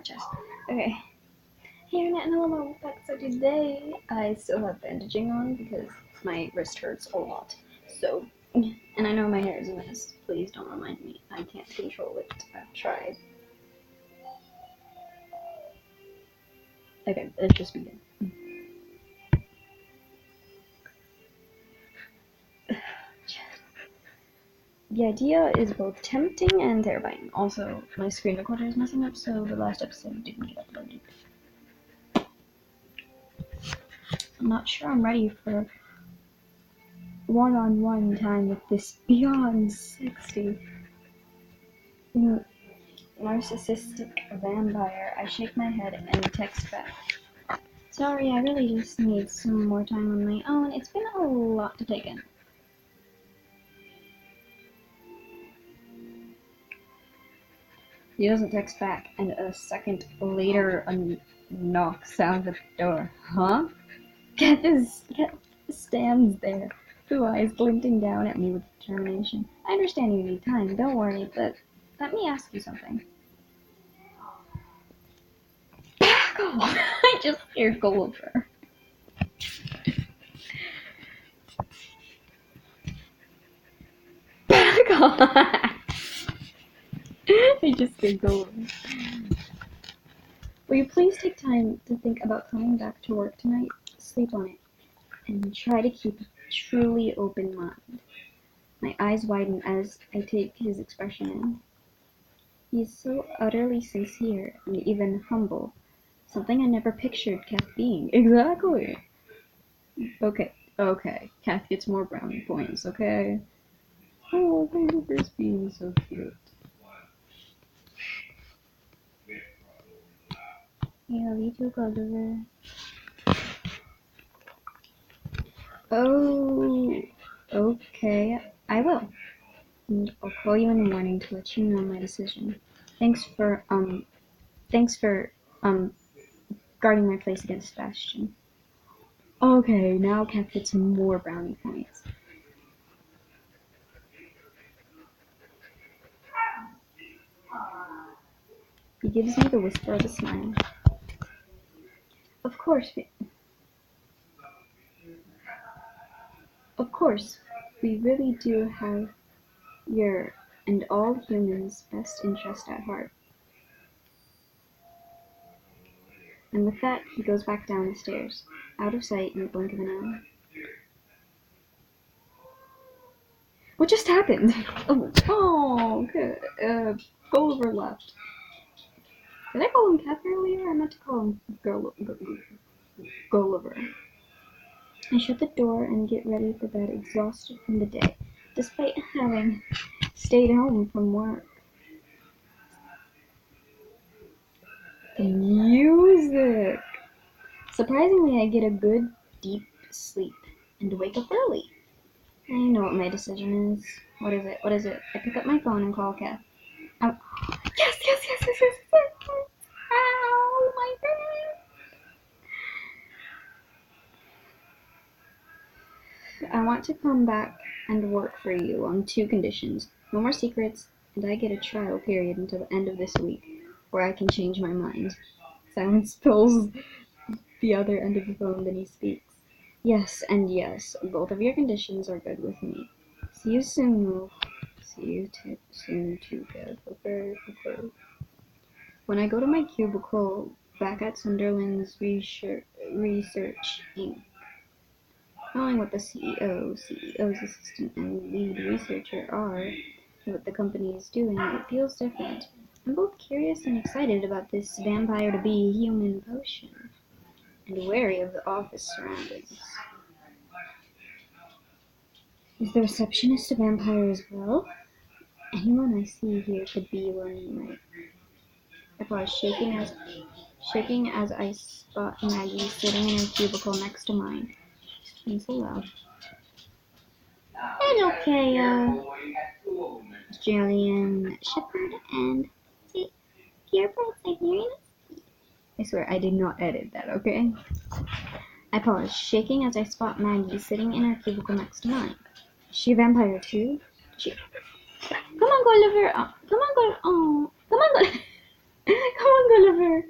my chest. Okay. Hey Internet, and welcome back. So today I still have bandaging on because my wrist hurts a lot. So, and I know my hair is a mess. Please don't remind me. I can't control it. I've tried. Okay, let's just begin. The idea is both tempting and terrifying. Also, my screen recorder is messing up, so the last episode didn't get uploaded. I'm not sure I'm ready for one-on-one time with this beyond 60 narcissistic vampire. I shake my head and text back. Sorry, I really just need some more time on my own. It's been a lot to take in. He doesn't text back, and a second later a knock sounds at the door. Huh? Kath stands there, blue eyes glinting down at me with determination. I understand you need time, don't worry, but let me ask you something. Back off! I just scared Gulliver. Back off! I just scared Gulliver. Will you please take time to think about coming back to work tonight? Sleep on it, and try to keep a truly open mind. My eyes widen as I take his expression in. He is so utterly sincere and even humble, something I never pictured Kath being. Exactly! Okay, Kath gets more brownie points, okay? Oh, Gulliver's being so cute. Yeah, me too, Gulliver. Oh, okay, I will. And I'll call you in the morning to let you know my decision. Thanks for guarding my place against Bastion. Okay, now Kath gets more brownie points. He gives me the whisper of a smile. Of course, we really do have your and all humans' best interest at heart. And with that, he goes back down the stairs, out of sight in the blink of an eye. What just happened? Oh, good. Gulliver left. Did I call him Kath earlier? I meant to call him Gulliver. I shut the door and get ready for bed, exhausted from the day, despite having stayed home from work. The music! Surprisingly, I get a good, deep sleep and wake up early. I know what my decision is. What is it? I pick up my phone and call Kath. Yes! Ow, my head! I want to come back and work for you on 2 conditions. No more secrets, and I get a trial period until the end of this week, where I can change my mind. Silence fills the other end of the phone, then he speaks. Yes, and yes, both of your conditions are good with me. See you soon, Wolf. See you soon too, Kev. Okay. When I go to my cubicle back at Sunderland's Research Inc., knowing what the CEO's assistant, and lead researcher are, and what the company is doing, it feels different. I'm both curious and excited about this vampire-to-be-human potion, and wary of the office surroundings. Is the receptionist a vampire as well? Anyone I see here could be one, right? I pause, shaking as I spot Maggie sitting in her cubicle next to mine. She's so loud. Hello, Kaya. Jillian Shepherd and Pierre-Paul Siberian. I swear, I did not edit that, okay? I pause, shaking as I spot Maggie sitting in her cubicle next to mine. Is she a vampire too? Come on, Gulliver. Come on, Gulliver. Oh, come on, Gulliver. Come on, Gulliver.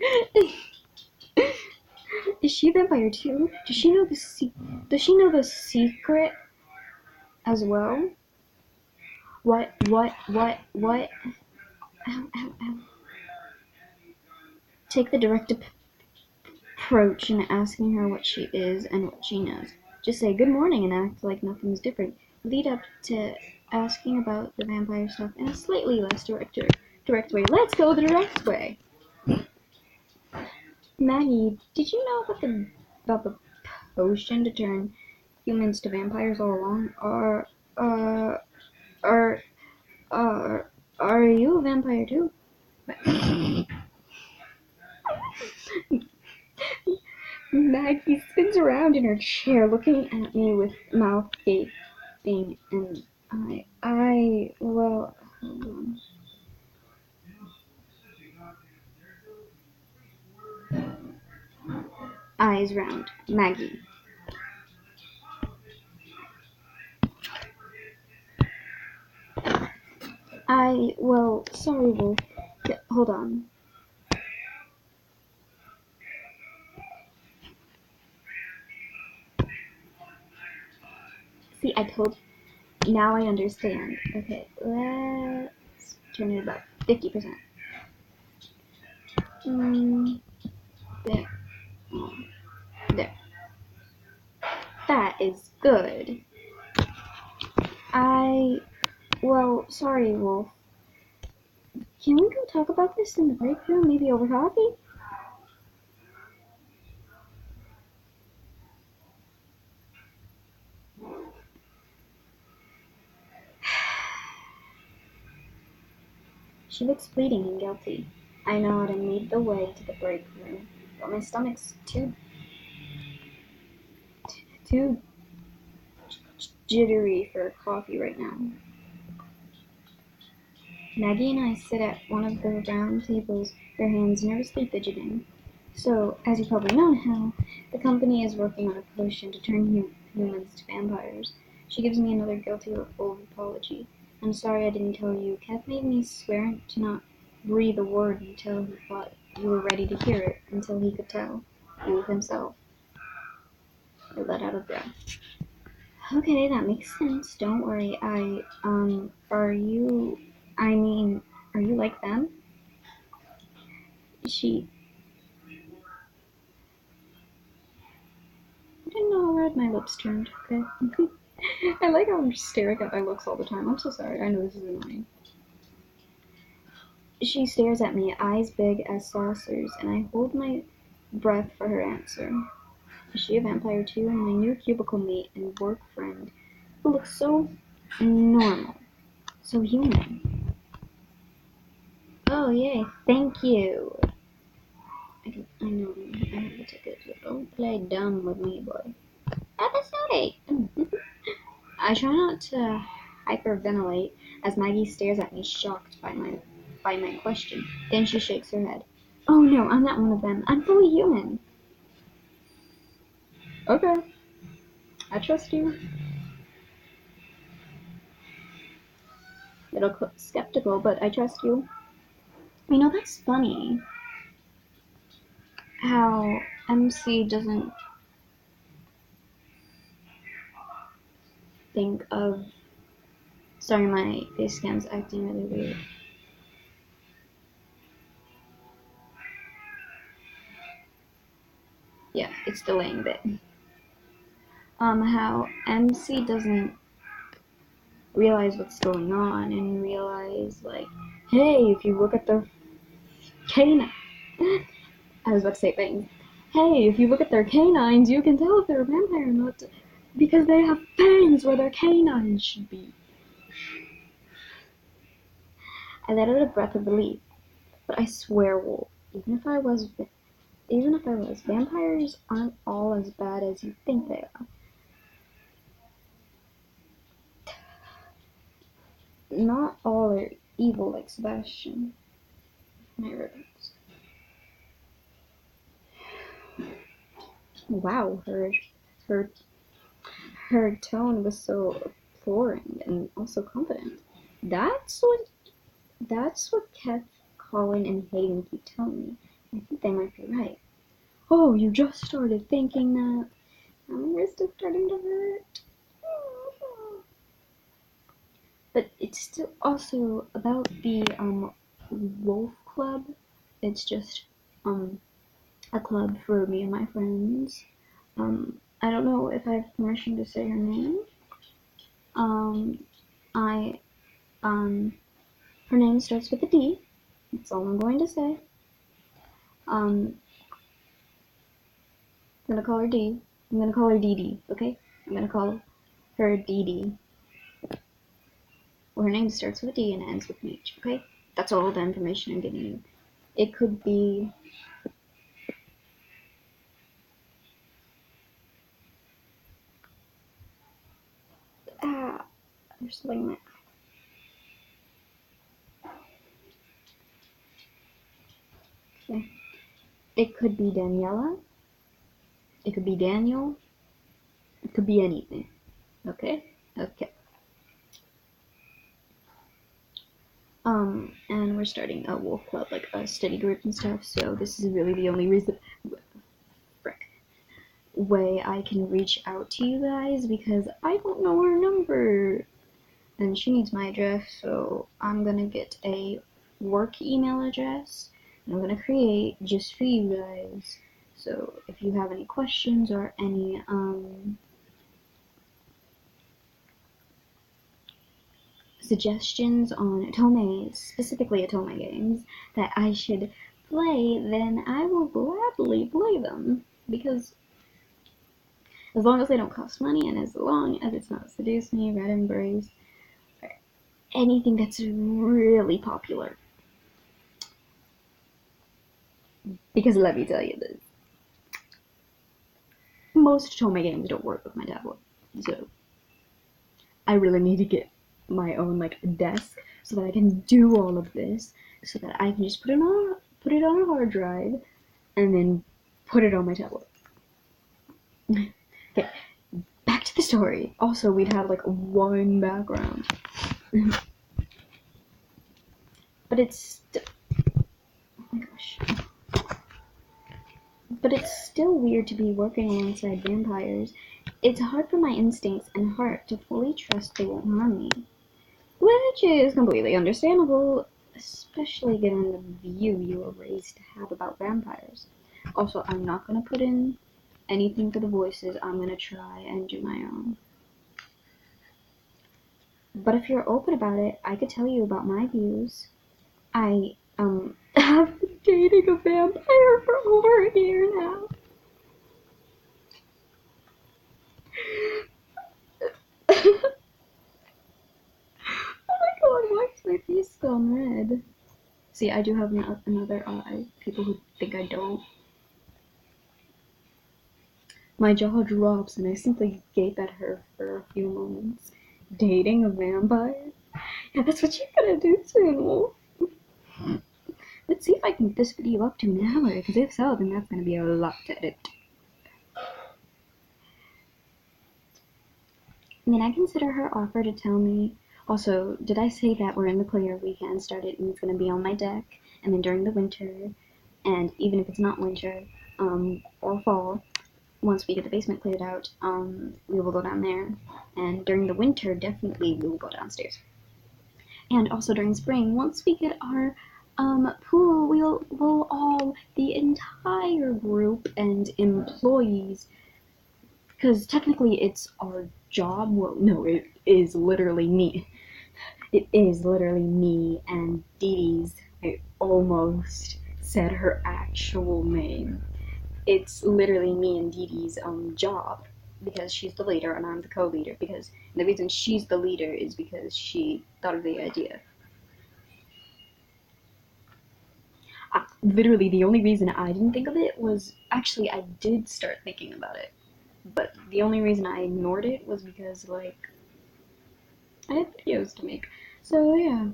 Is she a vampire too? Does she know the secret as well? What? Ow, ow, ow. Take the direct approach in asking her what she is and what she knows. Just say good morning and act like nothing's different. Lead up to asking about the vampire stuff in a slightly less direct way. Let's go the direct way. Maggie, did you know about the potion to turn humans to vampires all along? Uh, are, uh, are you a vampire too? Maggie spins around in her chair, looking at me with mouth gaping, and well, hold on. Eyes round. Maggie. Well, sorry, Wolf. Hold on. See, now I understand. Okay, let's turn it about 50%. There. Oh, there. That is good. Well, sorry, Wolf. Can we go talk about this in the break room, maybe over coffee? She looks fleeting and guilty. I nod and lead the way to the break room, but my stomach's too jittery for coffee right now. Maggie and I sit at one of the round tables, her hands nervously fidgeting. So, as you probably know now, the company is working on a potion to turn humans to vampires. She gives me another guilty full apology. I'm sorry I didn't tell you. Kev made me swear to not breathe a word until he thought you were ready to hear it, until he could tell you himself. I let out a breath. Okay, that makes sense. Don't worry. Are you like them? I didn't know how red my lips turned. Okay. I like how I'm staring at my looks all the time. I'm so sorry. I know this is annoying. She stares at me, eyes big as saucers, and I hold my breath for her answer. Is she a vampire too? And my new cubicle mate and work friend, who looks so normal, so human. Oh, yay. Thank you. I know. I have the tickets, but don't play dumb with me, boy. Episode 8. I try not to hyperventilate as Maggie stares at me, shocked by my question. Then she shakes her head. Oh no, I'm not one of them. I'm fully human. Okay, I trust you. Little skeptical, but I trust you. You know, that's funny. How MC doesn't think of. Sorry, my face cam's acting really weird. Yeah, it's delaying a bit. How MC doesn't realize what's going on and realize, like, hey, if you look at their canine. I was about to say things. Hey, if you look at their canines, you can tell if they're a vampire or not, because they have fangs where their canines should be. I let out a breath of relief, but I swear, Wolf, even if I was, vampires aren't all as bad as you think they are. Not all are evil like Sebastian. My ribbons. Wow, her her tone was so imploring and also confident. That's what Keth calling and hating and keep telling me. I think they might be right. Oh, you just started thinking that? My wrist is starting to hurt. But it's still also about the Wolf Club. It's just a club for me and my friends. I don't know if I have permission to say her name. I Her name starts with a D. That's all I'm going to say. I'm gonna call her D. I'm gonna call her Dee Dee, okay? I'm gonna call her Dee Dee. Well, her name starts with a D and ends with an H, okay? That's all the information I'm giving you. It could be there's something there. Okay. It could be Daniela. It could be Daniel. It could be anything. Okay? Okay. And we're starting a wolf club, like a study group and stuff, so this is really the only way I can reach out to you guys, because I don't know her number. And she needs my address, so I'm gonna get a work email address, and I'm gonna create just for you guys. So if you have any questions or any, suggestions on Otome, specifically Otome games, that I should play, then I will gladly play them. Because as long as they don't cost money, and as long as it's not Seduce Me, Red Embrace, or anything that's really popular. Because let me tell you this. Most Otome games don't work with my tablet. So I really need to get my own desk so that I can do all of this, so that I can just put it on a hard drive and then put it on my tablet. Okay, back to the story. Also, we'd have one background. But it's oh my gosh. But it's still weird to be working alongside vampires. It's hard for my instincts and heart to fully trust they won't harm me. Which is completely understandable, especially given the view you were raised to have about vampires. Also, I'm not gonna put in anything for the voices. I'm gonna try and do my own. But if you're open about it, I could tell you about my views. I, have been dating a vampire for over a year now. Oh my god, why is my face gone red? See, I do have another eye. People who think I don't. My jaw drops and I simply gape at her for a few moments. Dating a vampire? Yeah, that's what you're gonna do soon, Wolf. Let's see if I can get this video up to an hour, because if so, then that's gonna be a lot to edit. I mean, I consider her offer to tell me. Also, did I say that we're in the clear? We can start it, and it's gonna be on my deck, and then during the winter, and even if it's not winter, or fall, once we get the basement cleared out, we will go down there. And during the winter, definitely we will go downstairs. And also during spring, once we get our pool, we'll all, the entire group and employees, because technically it's our job. Well, no, it is literally me. It is literally me and Dee Dee's. I almost said her actual name. It's literally me and Dee Dee's job, because she's the leader and I'm the co-leader, because the reason she's the leader is because she thought of the idea. Literally, the only reason I didn't think of it was, actually, I did start thinking about it, but the only reason I ignored it was because, I had videos to make. So, yeah.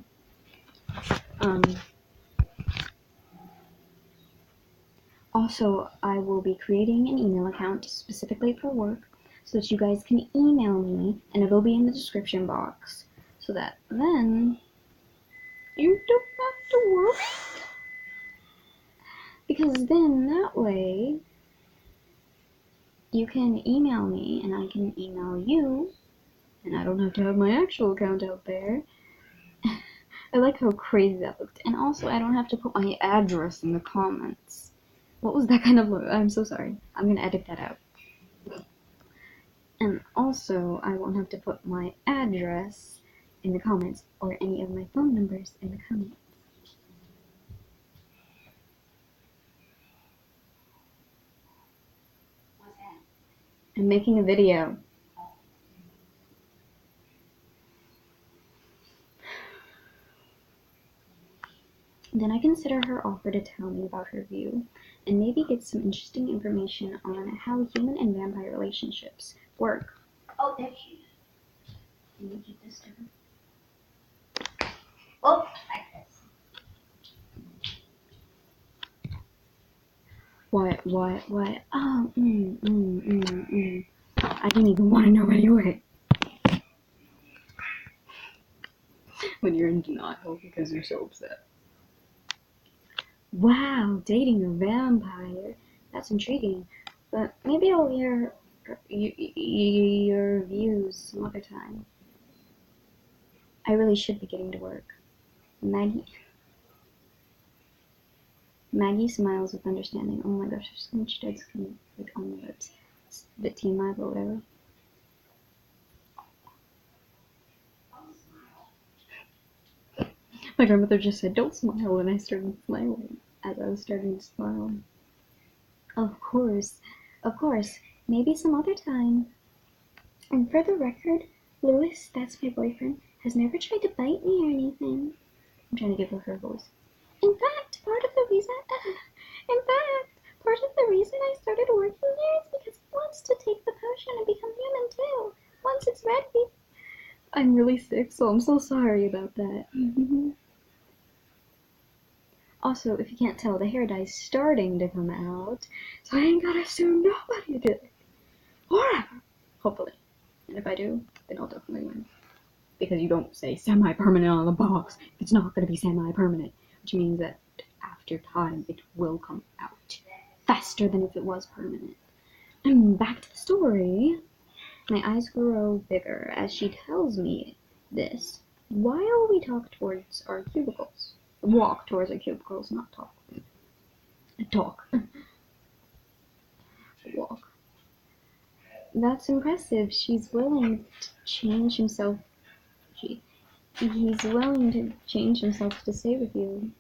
Also, I will be creating an email account specifically for work, so that you guys can email me, and it'll be in the description box, so that then you don't have to worry Because then that way you can email me and I can email you, and I don't have to have my actual account out there. I like how crazy that looked. And also, I don't have to put my address in the comments. What was that kind of look? I'm so sorry. I'm gonna edit that out. And also, I won't have to put my address in the comments or any of my phone numbers in the comments. I'm making a video. Then I consider her offer to tell me about her view, and maybe get some interesting information on how human and vampire relationships work. Oh, there she is. Can you keep this to her? Oh, like this. What? Oh, I didn't even want to know anyway. When you're in denial because you're so upset. Wow, dating a vampire. That's intriguing. But maybe I'll hear your views some other time. I really should be getting to work. Maggie smiles with understanding. Oh my gosh, there's so much dead skin like on the lips. It's a bit TMI, but whatever. My grandmother just said, "Don't smile," and I started smiling as I was starting to smile. Of course. Maybe some other time. And for the record, Louis, that's my boyfriend, has never tried to bite me or anything. I'm trying to give her voice. In fact, part of the reason I started working here is because he wants to take the potion and become human too. Once it's ready. I'm really sick, so I'm so sorry about that. Also, if you can't tell, the hair dye's starting to come out, so I ain't gotta sue nobody to it. Forever. Hopefully. And if I do, then I'll definitely win. Because you don't say semi-permanent on the box. It's not going to be semi-permanent. Which means that after time, it will come out. Faster than if it was permanent. And back to the story. My eyes grow bigger as she tells me this while we talk towards our cubicles. Walk towards our cubicles, not talk. Talk. Walk. That's impressive. She's willing to change himself. He's willing to change himself to stay with you.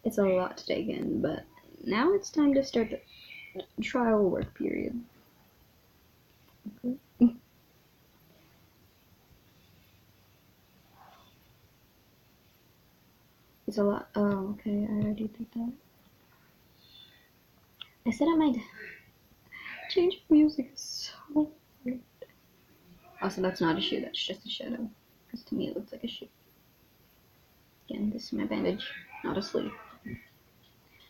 It's a lot to take in, but now it's time to start the trial work period. Okay. It's a lot. Oh, okay, I already did that. I said I might change music is so weird. Also, that's not a shoe, that's just a shadow. Because to me it looks like a shoe. Again, this is my bandage, not a sleeve.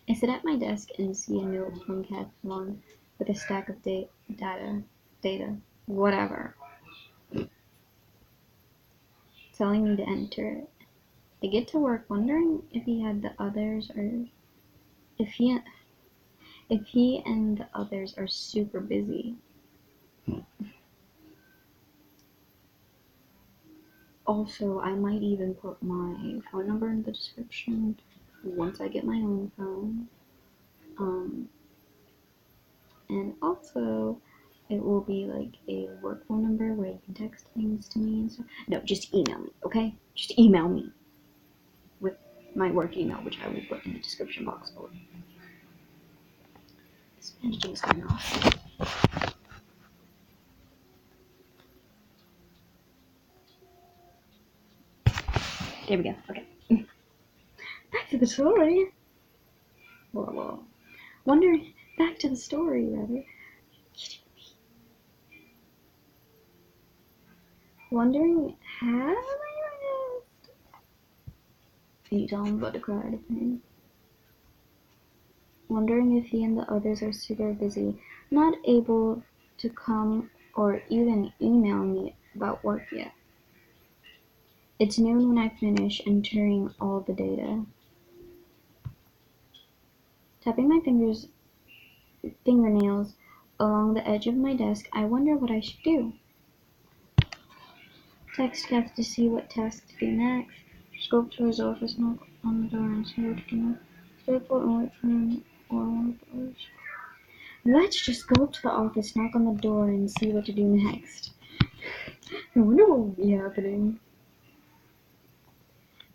I sit at my desk and see a note from Cathlon with a stack of data, whatever, telling me to enter it. I get to work wondering if he had the others or if he and the others are super busy. Also, I might even put my phone number in the description once I get my own phone. And also, it will be like a work phone number where you can text things to me and stuff. No, just email me, okay? Just email me with my work email, which I will put in the description box below. This bandaging is coming off. There we go. Okay. Back to the story. Whoa. Back to the story, rather. Wondering how Can you tell I'm about to cry out of pain? Wondering if he and the others are super busy, not able to come or even email me about work yet. It's noon when I finish entering all the data. Tapping my fingernails along the edge of my desk, I wonder what I should do. Text Kev to see what task to do next. Just go up to his office, knock on the door, and see what to do next. Stay put and wait for him or one of others. Let's just go up to the office, knock on the door, and see what to do next. I wonder what will be happening.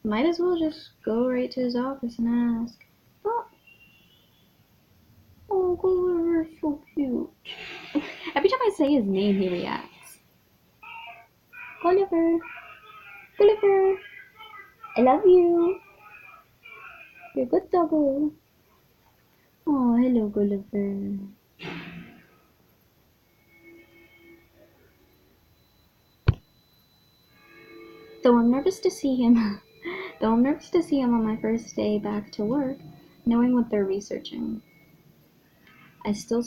Might as well just go right to his office and ask. Oh, Gulliver's so cute. Every time I say his name, he reacts. Gulliver, Gulliver, I love you. You're a good doggo. Oh, hello, Gulliver. Though I'm nervous to see him on my first day back to work, knowing what they're researching, I still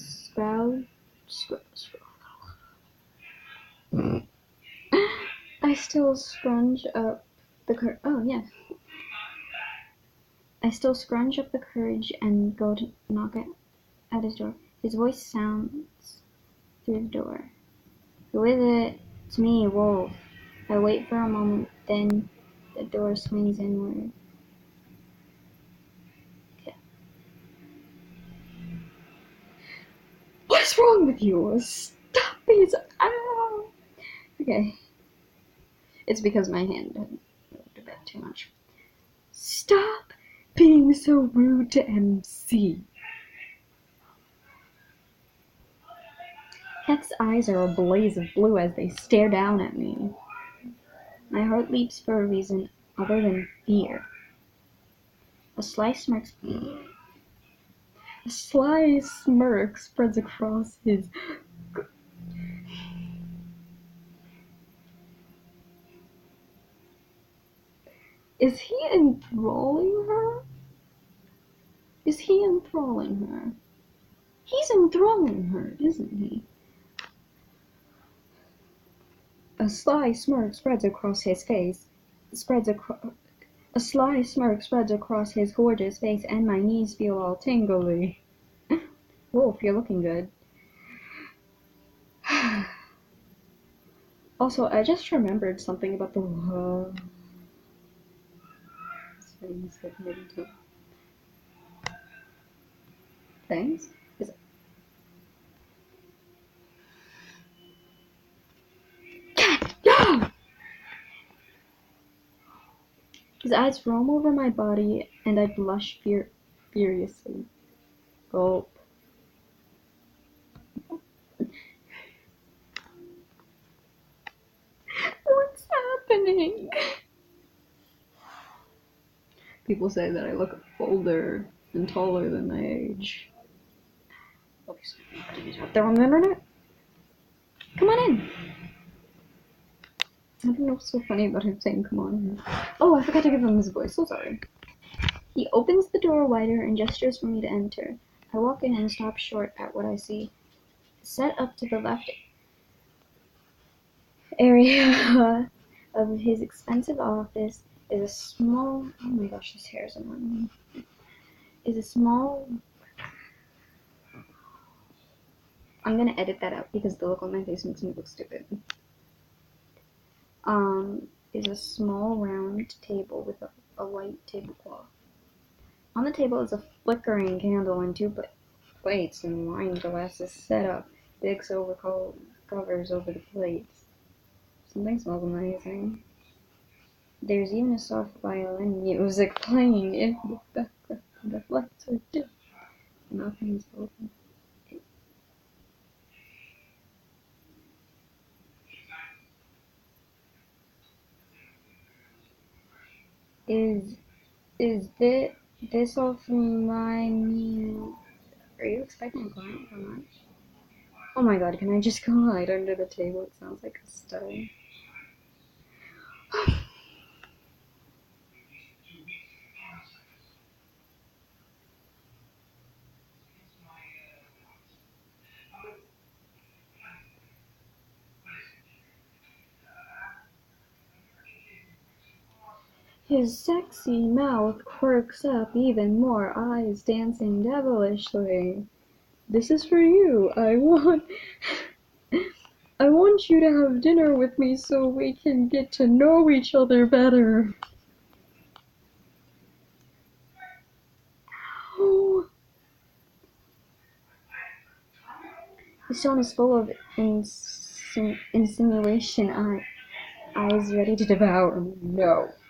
I still scrunch up the I still scrunch up the courage and go to knock at his door. His voice sounds through the door. Who is it? It's me, Wolf. I wait for a moment, then the door swings inward. Okay. What's wrong with you? Stop these! Ow! Okay. It's because my hand had moved a bit too much. Stop being so rude to MC. Heck's eyes are a blaze of blue as they stare down at me. My heart leaps for a reason other than fear. A sly smirk spreads across his. Is he enthralling her? Is he enthralling her? He's enthralling her, isn't he? A sly smirk spreads across his face. A sly smirk spreads across his gorgeous face, and my knees feel all tingly. Wolf, you're looking good. Also, I just remembered something about the things that made into things. His eyes roam over my body, and I blush furiously. Gulp. What's happening? People say that I look older and taller than my age. Obviously, they're on the internet. Come on in. I don't know what's so funny about him saying come on in. Oh, I forgot to give him his voice. So sorry. He opens the door wider and gestures for me to enter. I walk in and stop short at what I see. Set up to the left area of his expensive office is a small. Oh my gosh, his hair's annoying me. Is a small. I'm gonna edit that out because the look on my face makes me look stupid. Is a small round table with a white tablecloth. On the table is a flickering candle and two plates and wine glasses set up. Big silver covers over the plates. Something smells amazing. There's even a soft violin music playing in the background. The lights are dim. Nothing's open. Is this all from my meal? Are you expecting a client for lunch? Oh my god, can I just go hide under the table? It sounds like a study. His sexy mouth quirks up even more, eyes dancing devilishly. This is for you. I want you to have dinner with me so we can get to know each other better. Oh. His tone is full of insinuation, eyes ready to devour me.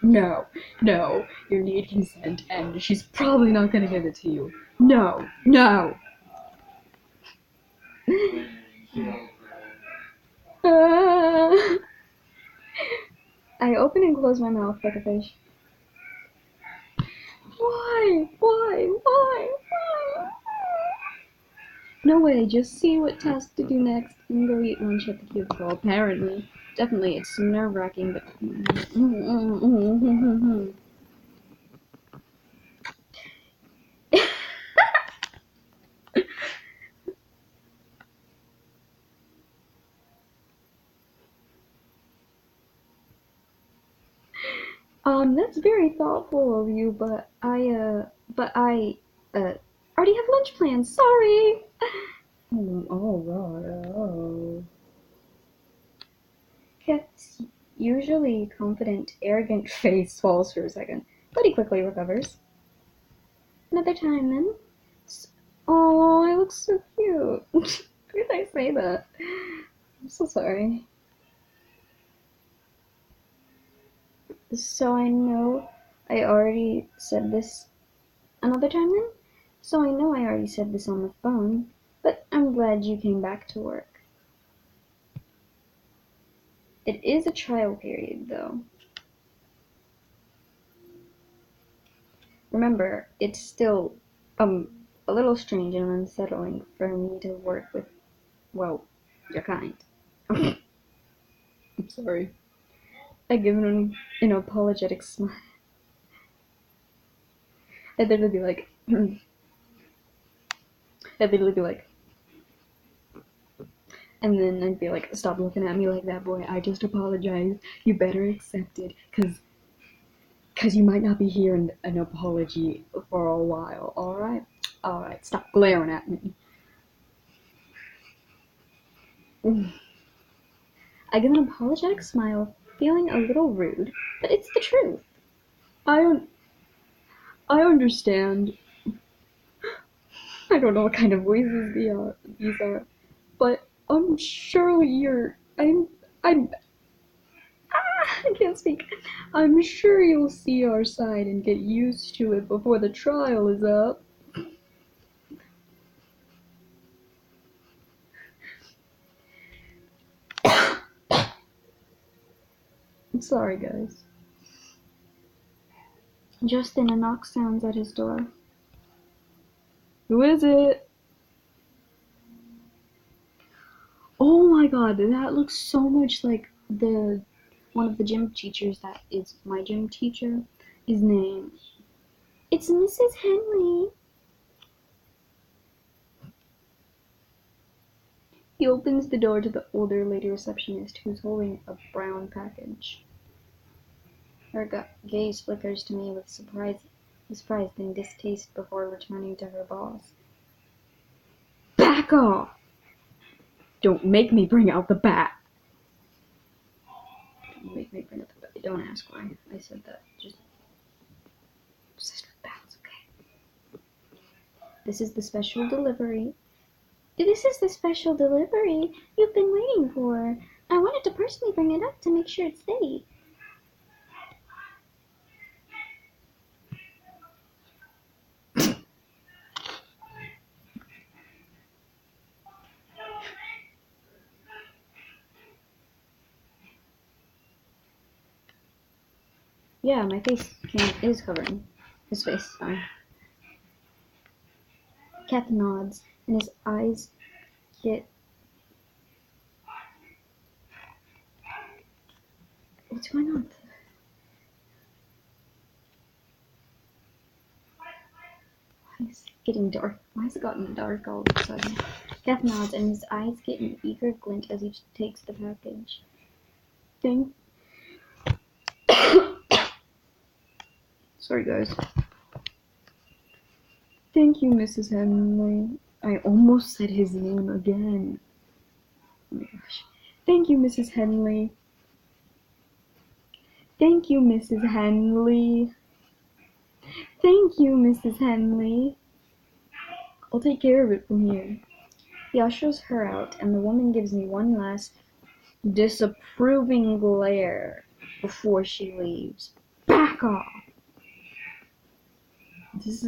No. You need consent, and she's probably not gonna give it to you. No. Ah. I open and close my mouth like a fish. Why? No way, just see what task to do next and go eat lunch at the cubicle. Apparently. Definitely, it's nerve-wracking, but... That's very thoughtful of you, but I already have lunch plans. Sorry! Oh. Cat's usually confident, arrogant face falls for a second, but he quickly recovers. Another time, then. Oh, I look so cute. Why did I say that? I'm so sorry. So I know I already said this another time then? So I know I already said this on the phone, but I'm glad you came back to work. It is a trial period, though. Remember, it's still, a little strange and unsettling for me to work with, well, your kind. I'm sorry. I give him an apologetic smile. I'd literally be like, and then I'd be like, stop looking at me like that, boy. I just apologized. You better accept it, cause you might not be hearing an apology for a while, alright? Alright, stop glaring at me. I give an apologetic smile, feeling a little rude, but it's the truth. I understand. I don't know what kind of voices these are, but surely I can't speak. I'm sure you'll see our side and get used to it before the trial is up. I'm sorry, guys. Just then a knock sounds at his door. Who is it? Oh my god, that looks so much like one of the gym teachers that is my gym teacher. His name. It's Mrs. Henley. He opens the door to the older lady receptionist who's holding a brown package. Her gaze flickers to me with surprise and distaste before returning to her boss. Back off! Don't make me bring out the bat! Don't make me bring out the bat. Don't ask why I said that. Just obsessed with bats, okay? This is the special delivery. This is the special delivery you've been waiting for. I wanted to personally bring it up to make sure it's safe. Yeah, my face is covering his face. Sorry. Kath nods, and his eyes get... What's going on? Why is it getting dark? Why has it gotten dark all of a sudden? Kath nods, and his eyes get an eager glint as he takes the package. Thank Sorry, guys. Thank you, Mrs. Henley. I almost said his name again. Oh my gosh. Thank you, Mrs. Henley. Thank you, Mrs. Henley. Thank you, Mrs. Henley. I'll take care of it from here. He ushers her out, and the woman gives me one last disapproving glare before she leaves. Back off! This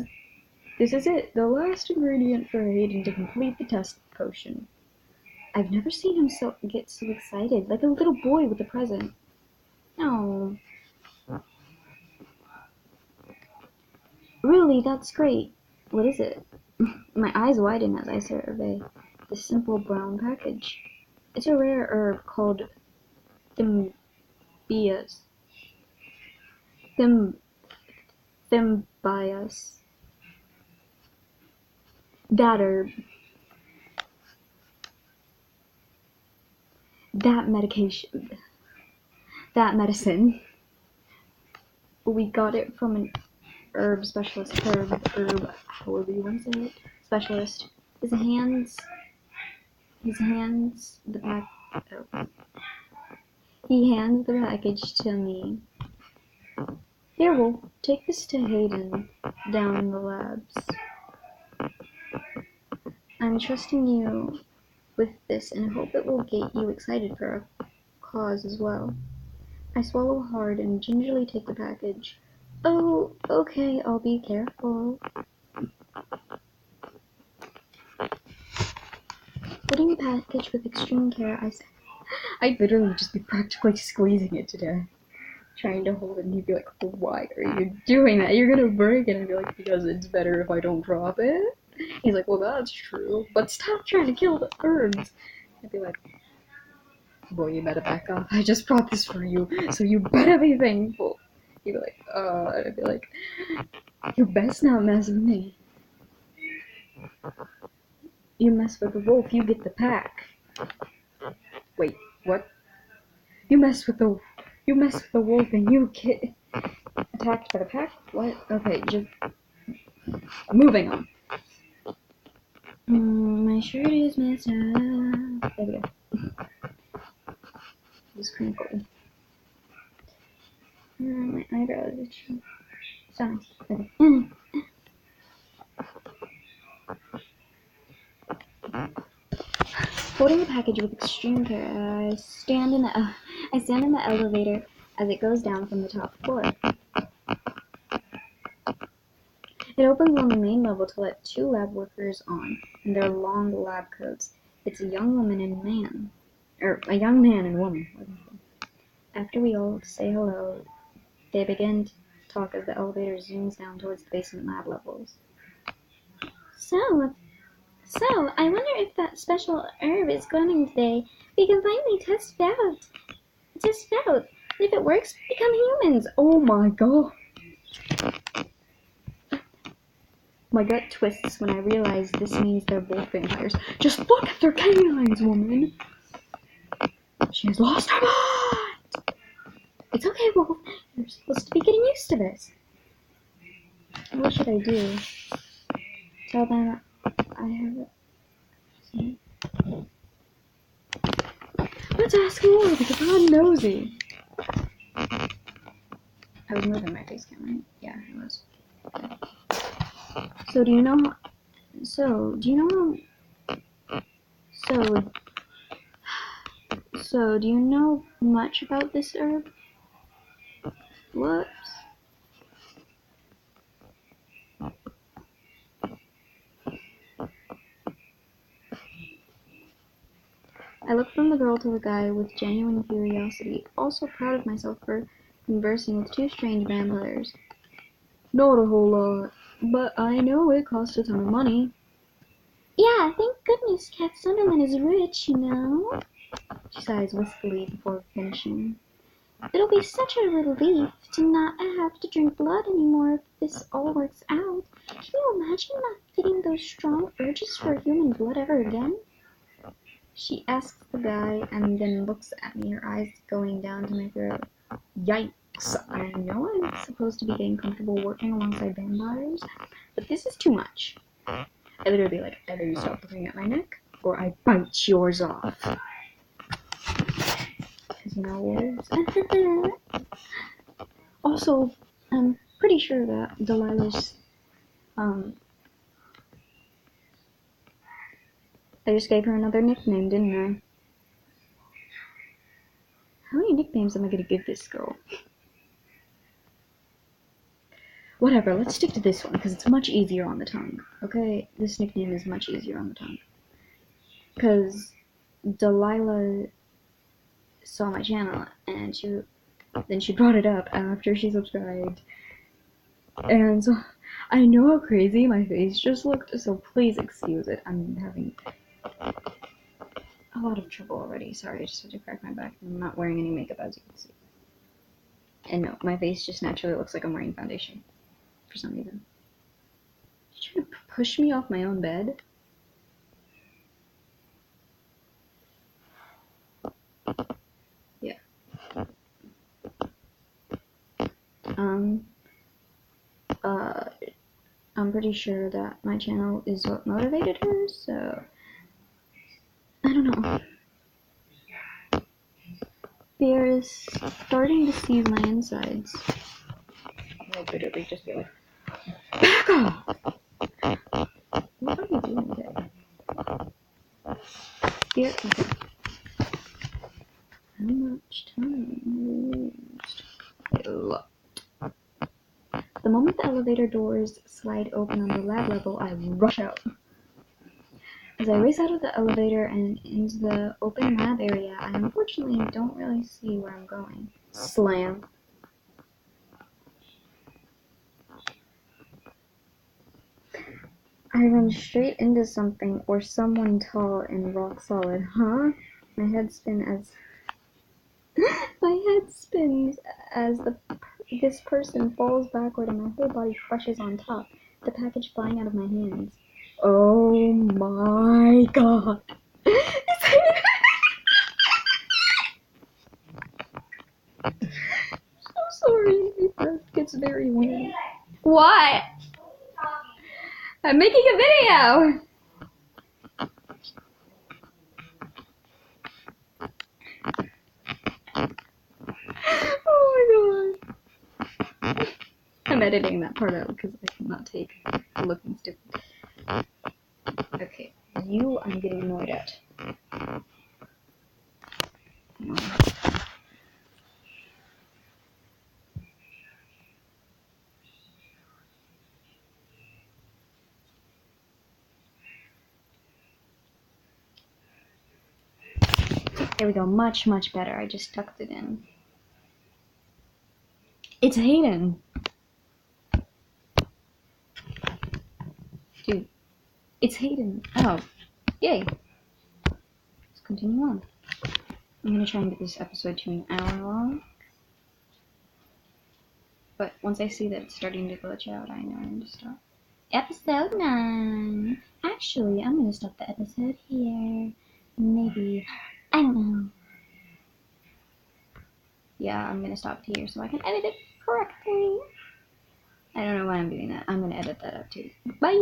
is it, the last ingredient for Hayden to complete the test potion. I've never seen him get so excited, like a little boy with a present. Oh. Really, that's great. What is it? My eyes widen as I survey the simple brown package. It's a rare herb called thymbias. Thymbias. That herb. That medication. That medicine. We got it from an herb specialist. Herb, however you want to say it. Specialist. His hands, the pack. Oh. He hands the package to me. Here, we'll take this to Hayden down in the labs. I'm trusting you with this and hope it will get you excited for our cause as well. I swallow hard and gingerly take the package. Oh, okay, I'll be careful. Putting the package with extreme care, I'd literally just be practically squeezing it to death. Trying to hold it, and he'd be like, why are you doing that? You're gonna break it. And I'd be like, because it's better if I don't drop it. He's like, well, that's true, but stop trying to kill the herbs. I'd be like, boy, you better back off. I just brought this for you, so you better be thankful. He'd be like, and I'd be like, you best not mess with me. You mess with the wolf, you get the pack. Wait, what? You mess with the wolf and you get attacked by the pack? What? Okay, just moving on. My shirt is messed up. There we go. It's crinkly. My eyebrows are itchy. So nice. Okay. Holding the package with extreme care, I stand in the elevator as it goes down from the top floor. It opens on the main level to let 2 lab workers on in their long lab coats. It's a young woman and man. A young man and woman. After we all say hello, they begin to talk as the elevator zooms down towards the basement lab levels. So, I wonder if that special herb is coming today. We can finally test it out. If it works, we become humans. Oh my god. My gut twists when I realize this means they're both vampires. Just look at their canines, woman. She has lost her mind. It's okay, Wolf. You're supposed to be getting used to this. What should I do? Tell them I have it. Let's ask more because I'm nosy. I was moving my face cam, right? Yeah, I was. So do you know do you know much about this herb? Whoops. I look from the girl to the guy with genuine curiosity, also proud of myself for conversing with 2 strange vampires. Not a whole lot, but I know it costs a ton of money. Yeah, thank goodness Kat Sunderland is rich, you know. She sighs wistfully before finishing. It'll be such a relief to not have to drink blood anymore if this all works out. Can you imagine not getting those strong urges for human blood ever again? She asks the guy and then looks at me, her eyes going down to my throat. Yikes. So I know I'm supposed to be getting comfortable working alongside vampires, but this is too much. I literally be like, either you stop looking at my neck, or I bite yours off. Because, you know, wolves. Also, I'm pretty sure that Delilah's, I just gave her another nickname, didn't I? How many nicknames am I gonna give this girl? Whatever, let's stick to this one, because it's much easier on the tongue, okay? This nickname is much easier on the tongue. Because Delilah saw my channel, and she brought it up after she subscribed. And so, I know how crazy my face just looked, so please excuse it. I'm having a lot of trouble already. Sorry, I just had to crack my back. I'm not wearing any makeup, as you can see. And no, my face just naturally looks like I'm wearing foundation. For some reason. You trying to push me off my own bed? Yeah. I'm pretty sure that my channel is what motivated her, so I don't know. Bear is starting to see my insides. I'll literally just be like, back off! What are you doing today? Bear, okay. How much time used? A lot. The moment the elevator doors slide open on the lab level, I rush out. As I race out of the elevator and into the open lab area, I unfortunately don't really see where I'm going. Slam. I run straight into something or someone tall and rock solid. Huh? My head spins as this person falls backward and my whole body crushes on top, the package flying out of my hands. Oh my god. I'm sorry, my breath gets very weird. What? I'm making a video! Oh my god. I'm editing that part out because I cannot take looking stupid. Okay, you I'm getting annoyed at. There we go, much, much better. I just tucked it in. It's Hayden! Dude, it's Hayden. Oh, yay. Let's continue on. I'm gonna try and get this episode to an hour long. But once I see that it's starting to glitch out, I know I'm gonna stop. Episode 9. Actually, I'm gonna stop the episode here. Maybe. I don't know. Yeah, I'm gonna stop here so I can edit it correctly. I don't know why I'm doing that. I'm gonna edit that up too. Bye!